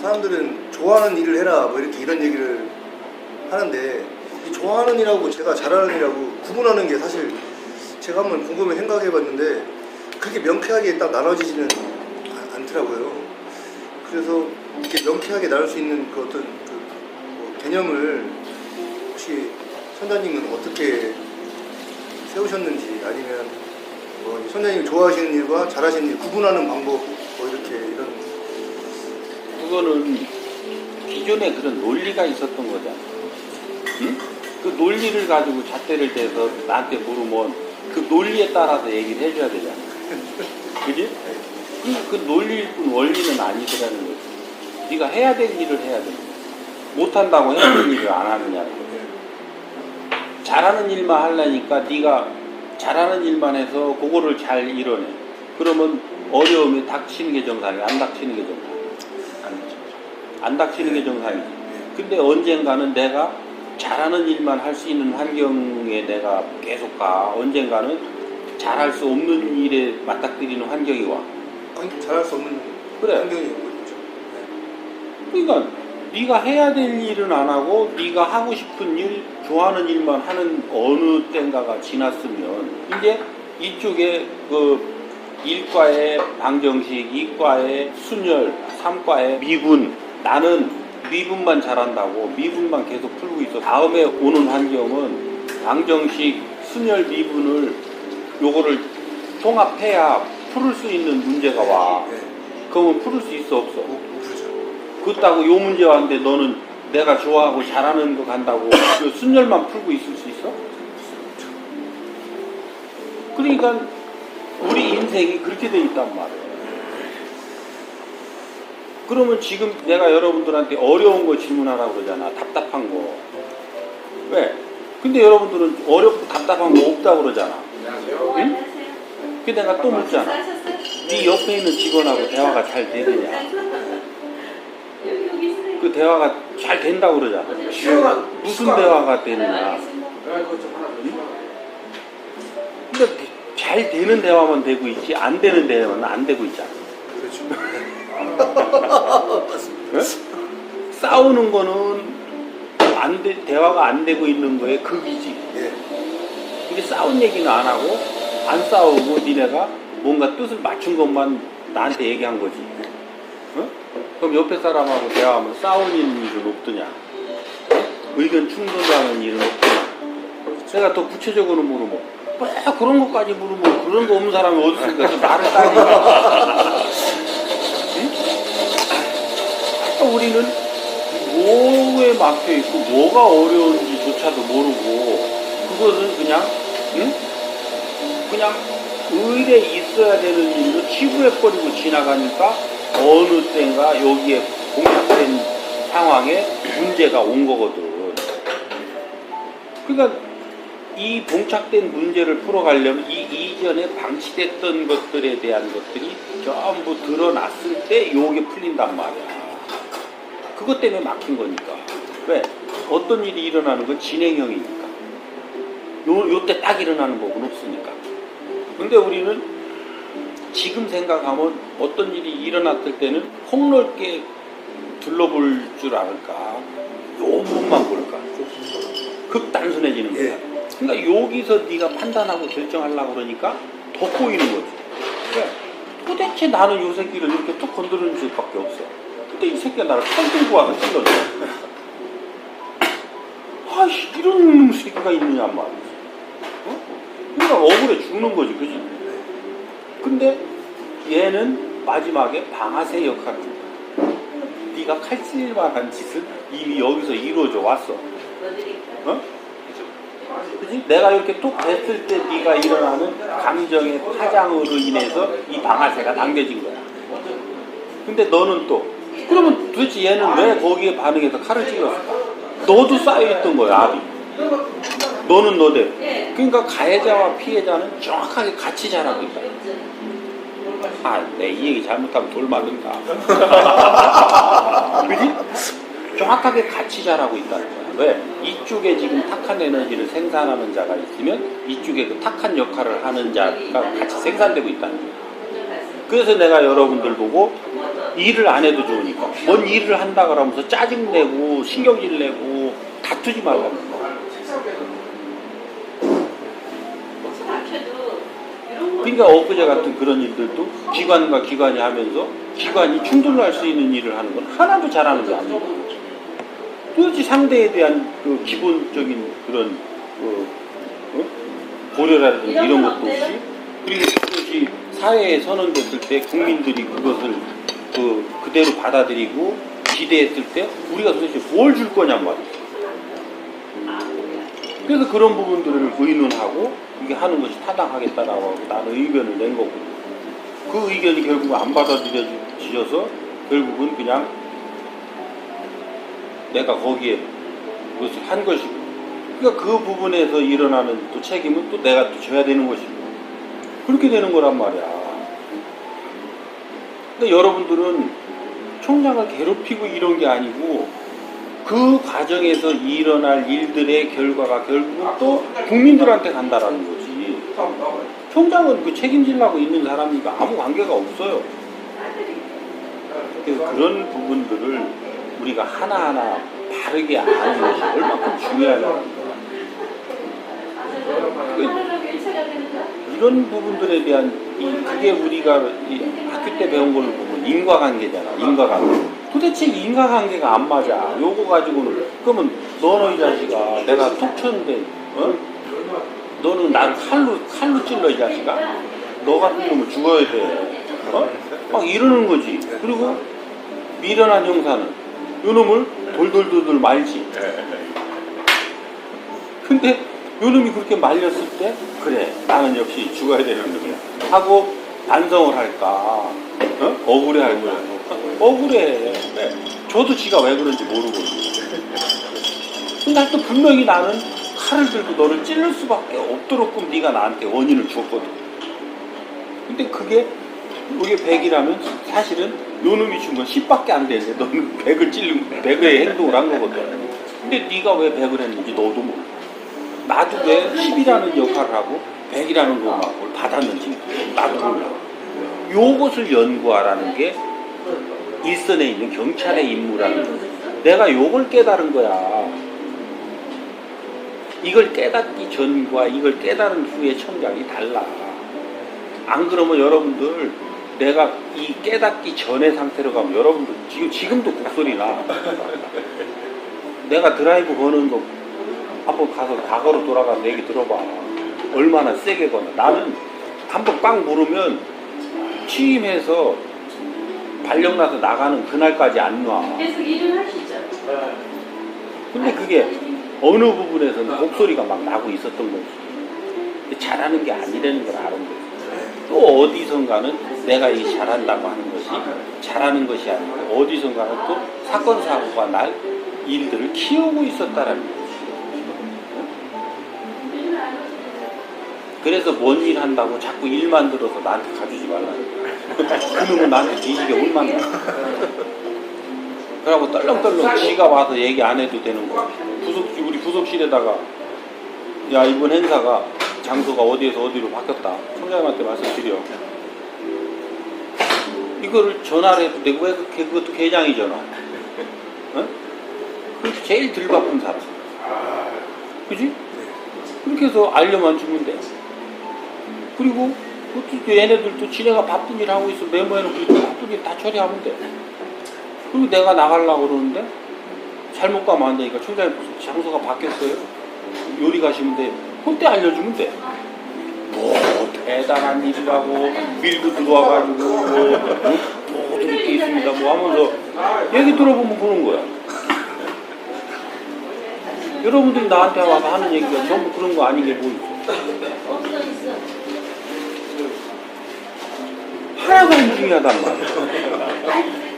사람들은 좋아하는 일을 해라 뭐 이렇게 이런 얘기를 하는데 이 좋아하는 일하고 제가 잘하는 일하고 구분하는 게 사실 제가 한번 곰곰이 생각해 봤는데 그렇게 명쾌하게 딱 나눠지지는 않더라고요. 그래서 이렇게 명쾌하게 나눌 수 있는 그 어떤 뭐 개념을 혹시 선장님은 어떻게 세우셨는지 아니면 뭐 선장님이 좋아하시는 일과 잘하시는 일 구분하는 방법 뭐 이렇게 이런 그거는 기존에 그런 논리가 있었던 거잖아. 응? 그 논리를 가지고 잣대를 대서 나한테 물으면 그 논리에 따라서 얘기를 해줘야 되잖아. 그지? 그 논리일 뿐 원리는 아니더라는 거지. 네가 해야 될 일을 해야 돼. 못한다고 해야 될 일을 안 하느냐는 거지. 잘하는 일만 하려니까 네가 잘하는 일만 해서 그거를 잘 이뤄내. 그러면 어려움이 닥치는 게 정상이야. 안 닥치는 게 정상이야. 안 닥치는 게 정상이지. 근데 언젠가는 내가 잘하는 일만 할 수 있는 환경에 내가 계속 가. 언젠가는 잘할 수 없는 일에 맞닥뜨리는 환경이 와. 아니, 잘할 수 없는 그래. 환경이 오고 있죠. 그러니까 네가 해야 될 일은 안 하고 네가 하고 싶은 일, 좋아하는 일만 하는 어느 때인가가 지났으면 이제 이쪽에 그 일과의 방정식, 이과의 순열, 삼과의 미분, 나는 미분만 잘한다고 미분만 계속 풀고 있어. 다음에 오는 환경은 방정식, 순열, 미분을 요거를 통합해야 풀을 수 있는 문제가 와. 그러면 풀을 수 있어 없어? 그렇다고 요 문제 왔는데 너는 내가 좋아하고 잘하는 거 간다고 요 순열만 풀고 있을 수 있어? 그러니까 우리 인생이 그렇게 돼 있단 말이에요. 그러면 지금 내가 여러분들한테 어려운 거 질문하라고 그러잖아. 답답한 거. 왜? 근데 여러분들은 어렵고 답답한 거 없다고 그러잖아. 응? 그 내가 또 묻잖아. 네 옆에 있는 직원하고 대화가 잘 되느냐? 그 대화가 잘 된다고 그러잖아. 무슨 대화가 되느냐? 응? 근데 잘 되는 대화만 되고 있지 안 되는 대화는 안 되고 있잖아. 그렇죠. 네? 싸우는 거는 대화가 안 되고 있는 거에 극이지. 근데 싸운 얘기는 안 하고 안 싸우고 니네가 뭔가 뜻을 맞춘 것만 나한테 얘기한 거지. 어? 그럼 옆에 사람하고 대화하면 싸우는 일은 없더냐? 어? 의견 충돌하는 일은 없더냐? 내가 더 구체적으로 물으면 왜 그런 것까지 물으면 그런 거 없는 사람이 어디 있으니까 좀 말을 따니까. 응? 우리는 뭐에 막혀있고 뭐가 어려운지조차도 모르고 그것은 그냥 응? 그냥 의뢰 있어야 되는 일로 치부해버리고 지나가니까 어느 때인가 여기에 봉착된 상황에 문제가 온 거거든. 그러니까 이 봉착된 문제를 풀어가려면 이 이전에 방치됐던 것들에 대한 것들이 전부 드러났을 때 요게 풀린단 말이야. 그것 때문에 막힌 거니까. 왜? 어떤 일이 일어나는 건 진행형이니까. 요때 딱 일어나는 법은 없으니까. 근데 우리는 지금 생각하면 어떤 일이 일어났을 때는 폭넓게 둘러볼 줄 알을까? 요 부분만 볼까? 극단순해지는 거야. 그러니까 여기서 네가 판단하고 결정하려고 그러니까 더 꼬이는 거지. 왜? 도대체 나는 요 새끼를 이렇게 툭 건드리는 수밖에 없어. 근데 이 새끼가 나를 칼 들고 와서 찔러줘. 아이씨, 이런 새끼가 있느냐 말이지. 어? 그러니까 억울해 죽는 거지, 그지? 근데 얘는 마지막에 방아쇠 역할을 한다. 네가 칼 찔만한 짓을 이미 여기서 이루어져 왔어. 어? 그치? 내가 이렇게 툭 댔을 때 네가 일어나는 감정의 파장으로 인해서 이 방아쇠가 당겨진 거야. 근데 너는 또 그러면 도대체 얘는 왜 거기에 반응해서 칼을 찔렀을까? 너도 쌓여있던 거야, 압이. 너는 너대로. 그러니까 가해자와 피해자는 정확하게 같이 자라고 있다. 아, 내 이 얘기 잘못하면 돌 맞는다. 그지? 정확하게 같이 자라고 있다는 거야. 왜? 이쪽에 지금 탁한 에너지를 생산하는 자가 있으면 이쪽에 그 탁한 역할을 하는 자가 같이 생산되고 있다는 거야. 그래서 내가 여러분들 보고 일을 안 해도 좋으니까. 뭔 일을 한다 그러면서 짜증내고 신경질 내고 다투지 말라고. 그러니까 엊그제 같은 그런 일들도 기관과 기관이 하면서 기관이 충돌할 수 있는 일을 하는 건 하나도 잘하는 게 아니에요. 도대체 상대에 대한 그 기본적인 그런 고려라든지 이런 것도 없이, 그리고 그것이 사회에 선언됐을 때 국민들이 그것을 그대로 받아들이고 기대했을 때 우리가 도대체 뭘 줄 거냔 말이에요. 그래서 그런 부분들을 의논하고 이게 하는 것이 타당하겠다라고 하고 나는 의견을 낸 거고, 그 의견이 결국 안 받아들여져서 결국은 그냥 내가 거기에 그것을 한 것이고, 그러니까 그 부분에서 일어나는 또 책임은 또 내가 또 져야 되는 것이고, 그렇게 되는 거란 말이야. 근데 여러분들은 총장을 괴롭히고 이런 게 아니고 그 과정에서 일어날 일들의 결과가 결국은 또 국민들한테 간다라는 거지. 총장은 그 책임지려고 있는 사람이니까 아무 관계가 없어요. 그래서 그런 부분들을 우리가 하나하나 바르게 아는 것이 얼마큼 중요하냐는 거야. 이런 부분들에 대한 그게 우리가 학교 때 배운 걸로 보면 인과관계잖아. 인과관계. 도대체 인과관계가 안 맞아. 요거 가지고는 그러면 너는 이 자식아 내가 톡 쳤는데 너는 나를 칼로 찔러 이 자식아. 너 같은 놈은 죽어야 돼. 막 이러는 거지. 그리고 미련한 형사는 요 놈을 돌돌돌돌 말지. 근데 요 놈이 그렇게 말렸을 때 그래 나는 역시 죽어야 되는 놈이야 하고 반성을 할까? 억울해 할 거야. 억울해. 저도 지가 왜 그런지 모르고. 근데 또 분명히 나는 칼을 들고 너를 찔릴 수밖에 없도록끔 네가 나한테 원인을 줬거든. 근데 그게 100이라면 사실은 요 놈이 준 건 10밖에 안 되는데 너는 100의 행동을 한 거거든. 근데 네가 왜 100을 했는지 너도 몰라. 나도 왜 10이라는 역할을 하고 100이라는 걸 받았는지 나도 몰라. 요것을 연구하라는 게 일선에 있는 경찰의 임무라는 거야. 내가 요걸 깨달은 거야. 이걸 깨닫기 전과 이걸 깨달은 후의 청장이 달라. 안 그러면 여러분들 내가 이 깨닫기 전의 상태로 가면 여러분들 지금도 곡소리 나. 내가 드라이브 거는 거 한번 가서 과거로 돌아가서 얘기 들어봐. 얼마나 세게 거나. 나는 한번 빵 물으면 취임해서 발령나서 나가는 그날까지 안 놔. 계속 일을 하시죠. 근데 그게 어느 부분에서는 목소리가 막 나고 있었던 거지. 잘하는 게 아니라는 걸 아는 거지. 또 어디선가는 내가 이 잘한다고 하는 것이 잘하는 것이 아니고 어디선가는 또 사건 사고가 날 일들을 키우고 있었다라는 거지. 그래서 뭔 일 한다고 자꾸 일만 들어서 나한테 가주지 말라는 거야. 그놈은 나한테 뒤지게 혼만 나. 그러고 떨렁떨렁 지가 와서 얘기 안 해도 되는 거야. 우리 부속실에다가 야 이번 행사가 장소가 어디에서 어디로 바뀌었다. 청장님한테 말씀드려. 이거를 전화를 해도 되고 왜 그것도 계장이잖아. 어? 그렇게 제일 덜 바쁜 사람. 그지? 그렇게 해서 알려만 주면 돼. 그리고 그것도 얘네들도 지네가 바쁜 일 하고 있어. 메모해놓고 바쁜 일 다 처리하면 돼. 그리고 내가 나가려고 그러는데 잘못 가면 안 되니까 총장님 장소가 바뀌었어요. 요리 가시면 돼. 그때 알려주면 돼. 뭐 대단한 일이라고 밀고 들어와가지고 뭐 이렇게 있습니다 뭐 하면서 얘기 들어보면 그런 거야. 여러분들이 나한테 와서 하는 얘기가 전부 그런 거 아닌 게 뭐 있어. 하나도 안 중요하단 말이야.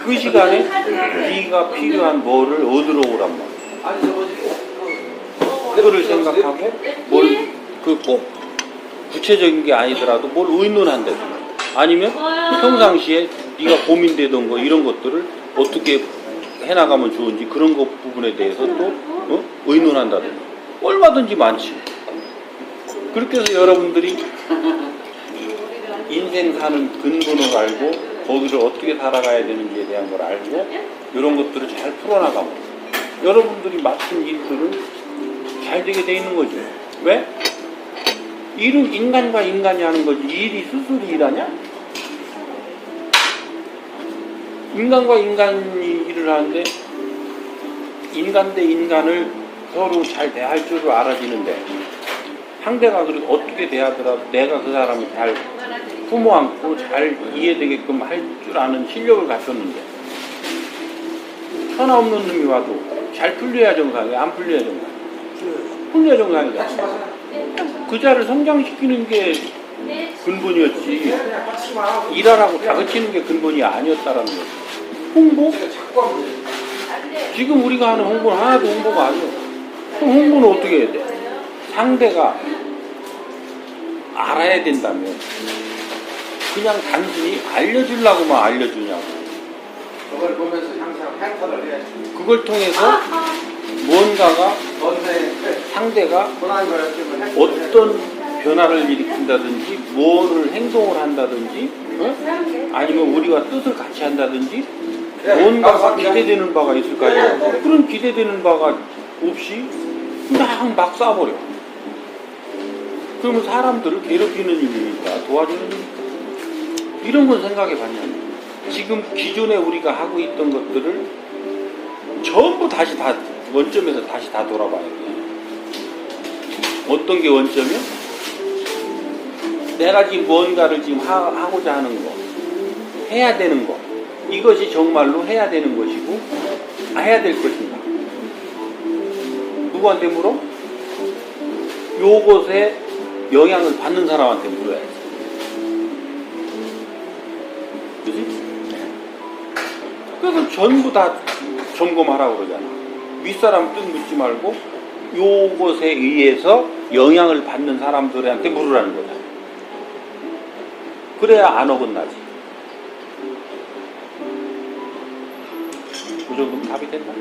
그 시간에 네가 필요한 뭐를 얻으러 오란 말이야. 그거를 생각하고 뭘 그 꼭 구체적인 게 아니더라도 뭘 의논한다든가 아니면 평상시에 네가 고민되던 거 이런 것들을 어떻게 해나가면 좋은지 그런 것 부분에 대해서 또 의논한다든가 얼마든지 많지. 그렇게 해서 여러분들이 인생 사는 근본을 알고 거기를 어떻게 살아가야 되는지에 대한 걸 알고 이런 것들을 잘 풀어나가면 여러분들이 맡은 일들은 잘 되게 돼 있는 거죠. 왜? 일은 인간과 인간이 하는 거지 일이 스스로 일하냐? 인간과 인간이 일을 하는데 인간 대 인간을 서로 잘 대할 줄을 알아지는데 상대가 그리고 어떻게 대하더라도 내가 그 사람을 잘 품어 안고 잘 이해되게끔 할 줄 아는 실력을 갖췄는데 하나 없는 놈이 와도 잘 풀려야 정상이야 안 풀려야 정상 풀려야 정상이야 그 자를 성장시키는 게 근본이었지 일하라고 다그치는 게 근본이 아니었다라는 거지. 홍보? 지금 우리가 하는 홍보는 하나도 홍보가 아니야. 그럼 홍보는 어떻게 해야 돼? 상대가 알아야 된다면 그냥 단순히 알려주려고만 알려주냐고. 그걸 보면서 항상 팬터를 해야지. 그걸 통해서 뭔가가 상대가 어떤 변화를 일으킨다든지 뭐를 행동을 한다든지 아니면 우리와 뜻을 같이 한다든지 뭔가가 기대되는 바가 있을 거 아니야. 그런 기대되는 바가 없이 그냥 막 쏴버려. 그러면 사람들을 괴롭히는 일이니까 도와주는 일이니까 이런 건 생각해 봤냐. 지금 기존에 우리가 하고 있던 것들을 전부 다시 다 원점에서 다시 다 돌아봐야 돼. 어떤 게 원점이야? 내가 지금 뭔가를 지금 하고자 하는 거, 해야 되는 거, 이것이 정말로 해야 되는 것이고, 해야 될 것인가? 누구한테 물어? 요것에 영향을 받는 사람한테 물어야지. 그지? 그래서 전부 다 점검하라고 그러잖아. 윗사람 뜻 묻지 말고 요것에 의해서 영향을 받는 사람들한테 물으라는 거잖아. 그래야 안 어긋나지. 그 정도면 답이 됐나?